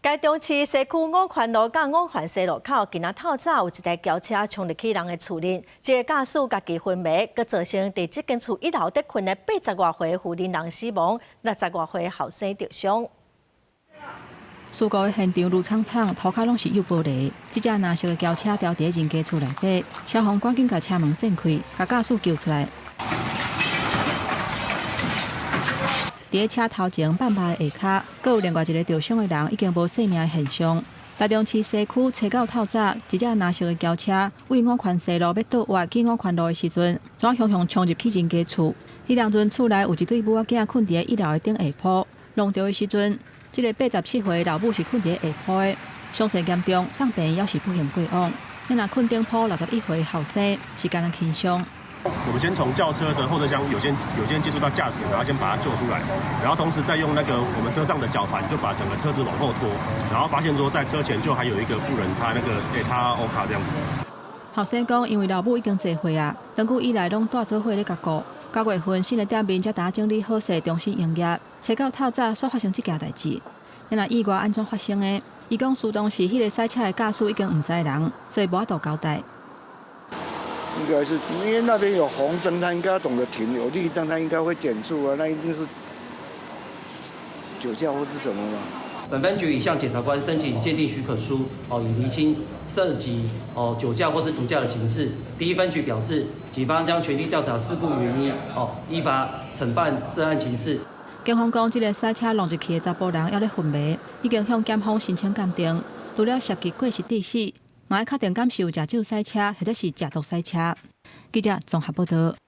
该中市西区五权路甲五权西路口，今仔透早有一台轿车冲入去人的厝里，这个驾驶家己昏迷，佮造成伫这间厝一楼得困的80多岁妇人人死亡，60多岁后生受伤。事故的现场路惨惨，涂骹拢是幼玻璃。这架蓝色的轿车掉伫人家厝内底，消防赶紧把车门震开，把驾驶救出来。伫车头前半排的下骹，阁有另外一个受伤的人已经无生命的现象。台中市西区车到透早，一架蓝色的轿车为五权西路要倒弯去五权路的时阵，怎雄雄冲入去人家厝。迄当阵厝内有一对母仔囝困伫1楼的顶下铺，弄到的时阵，这个87岁的老母是困伫下铺的，伤势严重，送病院也是不幸过往。若困顶铺61岁后生是感染轻伤。 我们先从轿车的后车厢有先接触到驾驶，然后先把他救出来，然后同时再用那个我们车上的绞盘，就把整个车子往后拖，然后发现说在车前就还有一个妇人，她她欧卡这样子。后生讲，因为老母已经坐岁啊，长久以来拢带做伙咧甲顾。9月份新的店面才打整理好势，重新营业。车到透早煞发生这件代志，那意外安怎发生的？伊讲，事当时迄个赛车的驾驶已经唔知人，所以无法度交代。 应该是因为那边有红灯，他应该要懂得停；有绿灯，他应该会减速啊。那一定是酒驾或是什么嘛？本分局已向检察官申请鉴定许可书，以厘清涉及酒驾或是毒驾的情事。第一分局表示，警方将全力调查事故原因，依法惩办涉案情事。警方讲，这个赛车弄入去的查甫人还咧昏迷，已经向检方申请鉴定，除了涉及过失致死。嘛要确定敢是有食酒赛车，或者是食毒赛车。记者综合报道。